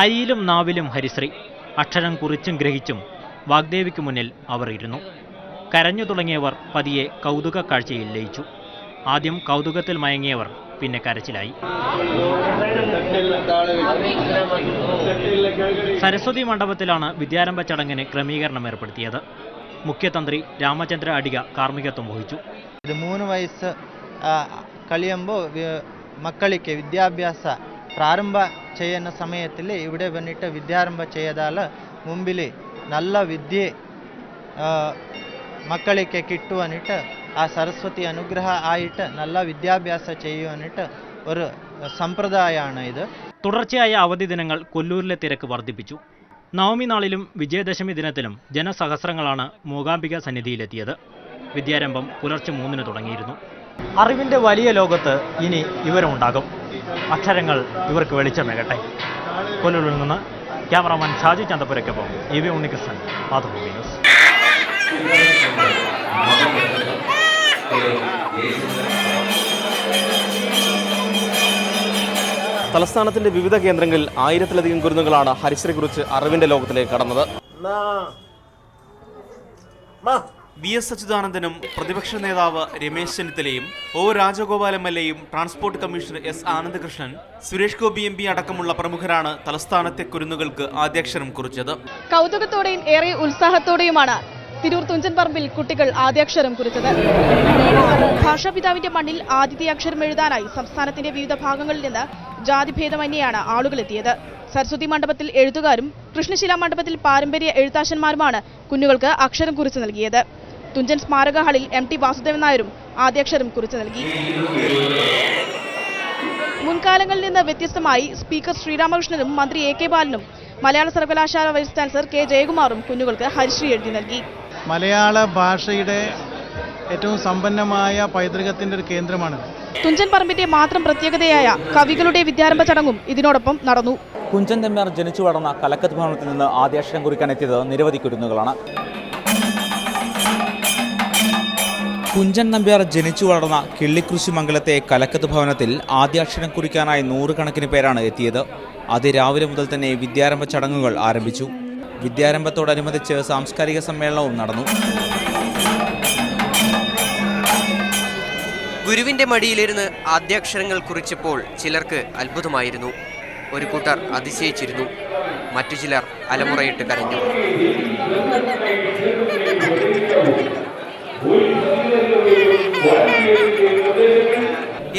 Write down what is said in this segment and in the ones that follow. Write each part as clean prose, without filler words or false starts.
അയിലും നാവിലും ഹരിശ്രീ. അക്ഷരം കുറിച്ചും ഗ്രഹിച്ചും വാഗ്ദേവിക്ക് മുന്നിൽ അവർ ഇരുന്നു. കരഞ്ഞു തുടങ്ങിയവർ പതിയെ കൗതുക കാഴ്ചയിൽ ലയിച്ചു. ആദ്യം കൗതുകത്തിൽ മയങ്ങിയവർ പിന്നെ കരച്ചിലായി. സരസ്വതി മണ്ഡപത്തിലാണ് വിദ്യാരംഭ ചടങ്ങിന് ക്രമീകരണം ഏർപ്പെടുത്തിയത്. മുഖ്യതന്ത്രി രാമചന്ദ്ര അടിക കാർമ്മികത്വം വഹിച്ചു. 3 വയസ്സ് കഴിയുമ്പോൾ മക്കളിക്ക് വിദ്യാഭ്യാസ പ്രാരംഭ ചെയ്യുന്ന സമയത്തിൽ ഇവിടെ വന്നിട്ട് വിദ്യാരംഭ ചെയ്താൽ മുമ്പിൽ നല്ല വിദ്യ മക്കളിക്ക് കിട്ടുവാനിട്ട് ആ സരസ്വതി അനുഗ്രഹ ആയിട്ട് നല്ല വിദ്യാഭ്യാസ ചെയ്യുവാനിട്ട് ഒരു സമ്പ്രദായമാണ് ഇത്. തുടർച്ചയായ അവധി ദിനങ്ങൾ കൊല്ലൂരിലെ തിരക്ക് വർദ്ധിപ്പിച്ചു. നവമി നാളിലും വിജയദശമി ദിനത്തിലും ജനസഹസ്രങ്ങളാണ് മൂകാംബിക സന്നിധിയിലെത്തിയത്. വിദ്യാരംഭം പുലർച്ചെ 3-ന് തുടങ്ങിയിരുന്നു. അറിവിൻ്റെ വലിയ ലോകത്ത് ഇനി ഇവരുണ്ടാകും. അക്ഷരങ്ങൾ ഇവർക്ക് വെളിച്ചമേകട്ടെ. കൊല്ലൂരിൽ നിന്ന് ക്യാമറാമാൻ ഷാജി ചന്തപുരയ്ക്കൊപ്പം EV ഉണ്ണികൃഷ്ണൻ, മാതൃഭൂമി ന്യൂസ്. തലസ്ഥാനത്തിന്റെ വിവിധ കേന്ദ്രങ്ങളിൽ 1000-ലധികം കുരുന്നുകളാണ് ഹരിശ്രീ കുറിച്ച് അറിവിന്റെ ലോകത്തിലേക്ക് കടന്നത്. VS അച്യുതാനന്ദനും പ്രതിപക്ഷ നേതാവ് രമേശ് ചെന്നിത്തലയും രാജഗോപാൽ MLAയും transport commissioner S Anandakrishnan, Suresh Gopi MP അടക്കമുള്ള പ്രമുഖരാണ് തലസ്ഥാനത്തെ കുരുന്നുകൾക്ക് ആദ്യാക്ഷരം കുറിച്ചത്. കൗതുകത്തോടെയും ഏറെ ഉത്സാഹത്തോടെയുമാണ് തിരൂർ തുഞ്ചൻ പറമ്പിൽ കുട്ടികൾ ആദ്യാക്ഷരം കുറിച്ചത്. ഭാഷാപിതാവിന്റെ മണ്ണിൽ ആദ്യത്തെ അക്ഷരം എഴുതാനായി സംസ്ഥാനത്തിന്റെ വിവിധ ഭാഗങ്ങളിൽ നിന്ന് ജാതിഭേദമന്യെയാണ് ആളുകൾ എത്തിയത്. സരസ്വതി മണ്ഡപത്തിൽ എഴുത്തുകാരും കൃഷ്ണശില മണ്ഡപത്തിൽ പാരമ്പര്യ എഴുത്താശന്മാരുമാണ് കുഞ്ഞുങ്ങൾക്ക് അക്ഷരം കുറിച്ച് നൽകിയത്. തുഞ്ചൻ സ്മാരക ഹാളിൽ MT വാസുദേവൻ നായരും ആദ്യാക്ഷരം കുറിച്ച് നൽകി. മുൻകാലങ്ങളിൽ നിന്ന് വ്യത്യസ്തമായി സ്പീക്കർ ശ്രീരാമകൃഷ്ണനും മന്ത്രി AK ബാലനും മലയാള സർവകലാശാല വൈസ് ചാൻസലർ K ജയകുമാറും കുഞ്ഞുങ്ങൾക്ക് ഹരിശ്രീ എഴുതി നൽകി. മലയാള ഭാഷയുടെ ഏറ്റവും സമ്പന്നമായ പൈതൃകത്തിന്റെ ഒരു കേന്ദ്രമാണ് തുഞ്ചൻ പറമ്പിന്റെ മാത്രം പ്രത്യേകതയായ കവികളുടെ വിദ്യാരംഭ ചടങ്ങും ഇതിനോടൊപ്പം നടന്നു. കുഞ്ചൻ നമ്പ്യാർ ജനിച്ചു വളർന്ന കലക്കത്ത് ഭവനത്തിൽ നിന്ന് ആദ്യാക്ഷരം കുറിക്കാൻ എത്തിയത് നിരവധി കുരുന്നുകളാണ്. കുഞ്ചൻ നമ്പ്യാർ ജനിച്ചു വളർന്ന കിള്ളിക്കൃഷി മംഗലത്തെ കലക്കത്ത് ഭവനത്തിൽ ആദ്യാക്ഷരം കുറിക്കാനായി 100 കണക്കിന് പേരാണ് എത്തിയത്. അതിരാവിലെ മുതൽ തന്നെ വിദ്യാരംഭ ചടങ്ങുകൾ ആരംഭിച്ചു. വിദ്യാരംഭത്തോടനുബന്ധിച്ച് സാംസ്കാരിക സമ്മേളനവും നടന്നു. ഗുരുവിന്റെ മടിയിലിരുന്ന് ആദ്യാക്ഷരങ്ങൾ കുറിച്ചപ്പോൾ ചിലർക്ക് അത്ഭുതമായിരുന്നു. ഒരു കൂട്ടർ അതിശയിച്ചിരുന്നു. മറ്റു ചിലർ അലമുറയിട്ട് കരഞ്ഞു.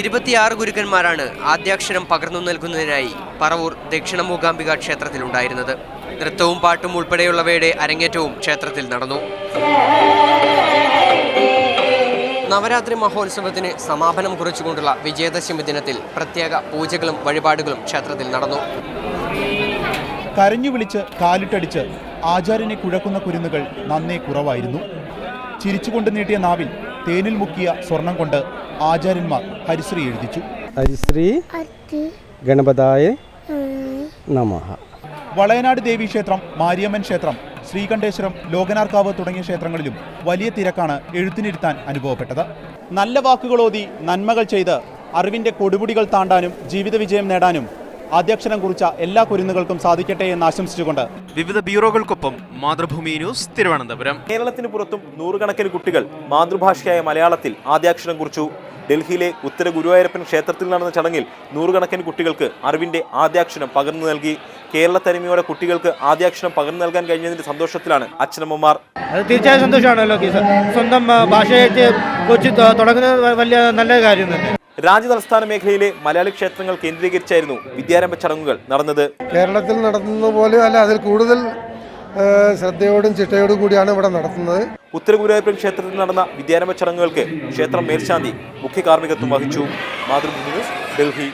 26 ഗുരുക്കന്മാരാണ് ആദ്യാക്ഷരം പകർന്നു നൽകുന്നതിനായി പറവൂർ ദക്ഷിണ മൂകാംബിക ക്ഷേത്രത്തിലുണ്ടായിരുന്നത്. നൃത്തവും പാട്ടും ഉൾപ്പെടെയുള്ളവയുടെ അരങ്ങേറ്റവും ക്ഷേത്രത്തിൽ നടന്നു. നവരാത്രി മഹോത്സവത്തിന് സമാപനം കുറിച്ചുകൊണ്ടുള്ള വിജയദശമി ദിനത്തിൽ പ്രത്യേക പൂജകളും വഴിപാടുകളും ക്ഷേത്രത്തിൽ നടന്നു. കരഞ്ഞു വിളിച്ച് കാലിട്ടടിച്ച് ആചാര്യനെ കുഴക്കുന്ന കുരുന്നുകൾ നന്നേ കുറവായിരുന്നു. ചിരിച്ചുകൊണ്ട് നീട്ടിയ നാവിൽ തേനിൽ മുക്കിയ സ്വർണം കൊണ്ട് ആചാര്യന്മാർ ഹരിശ്രീ എഴുതിച്ചു. ഹരിശ്രീ ഗണപതായ നമഃ. വളയനാട് ദേവീക്ഷേത്രം, മാരിയമ്മൻ ക്ഷേത്രം, ശ്രീകണ്ഠേശ്വരം, ലോകനാർക്കാവ് തുടങ്ങിയ ക്ഷേത്രങ്ങളിലും വലിയ തിരക്കാണ് എഴുത്തിനിരുത്താൻ അനുഭവപ്പെട്ടത്. നല്ല വാക്കുകളോതി നന്മകൾ ചെയ്ത് അറിവിന്റെ കൊടുമുടികൾ താണ്ടാനും ജീവിത വിജയം നേടാനും ആദ്യാക്ഷരം കുറിച്ച എല്ലാ കുരുന്നുകൾക്കും സാധിക്കട്ടെ എന്ന് ആശംസിച്ചുകൊണ്ട് വിവിധ ബ്യൂറോകൾക്കൊപ്പം മാതൃഭൂമി ന്യൂസ്, തിരുവനന്തപുരം. കേരളത്തിന് പുറത്തും 100 കണക്കിന് കുട്ടികൾ മാതൃഭാഷയായ മലയാളത്തിൽ ആദ്യാക്ഷരം കുറിച്ചു. ഡൽഹിയിലെ ഉത്തര ഗുരുവായൂരപ്പൻ ക്ഷേത്രത്തിൽ നടന്ന ചടങ്ങിൽ 100 കണക്കിന് കുട്ടികൾക്ക് അറിവിന്റെ ആദ്യാക്ഷരം പകർന്നു നൽകി. കേരള തനിമയോടെ കുട്ടികൾക്ക് ആദ്യാക്ഷരം പകർന്നു നൽകാൻ കഴിഞ്ഞതിന്റെ സന്തോഷത്തിലാണ് അച്ഛനമ്മമാർ. അത് തീർച്ചയായും സന്തോഷമാണല്ലോ. സ്വന്തം ഭാഷയായിട്ട് കൊച്ചു തുടങ്ങുന്നത് വലിയ നല്ല കാര്യം തന്നെ. രാജ്യതലസ്ഥാന മേഖലയിലെ മലയാളി ക്ഷേത്രങ്ങൾ കേന്ദ്രീകരിച്ചായിരുന്നു വിദ്യാരംഭ ചടങ്ങുകൾ നടന്നത്. കേരളത്തിൽ നടത്തുന്ന പോലെ അല്ല, അതിൽ കൂടുതൽ ശ്രദ്ധയോടും ചിട്ടയോടും കൂടിയാണ് ഇവിടെ നടത്തുന്നത്. ഉത്തര ഗുരുവായൂരപ്പൻ ക്ഷേത്രത്തിൽ നടന്ന വിദ്യാരംഭ ചടങ്ങുകൾക്ക് ക്ഷേത്രം മേൽശാന്തി മുഖ്യ കാർമ്മികത്വം വഹിച്ചു. മാതൃഭൂമി ന്യൂസ്, ഡൽഹി.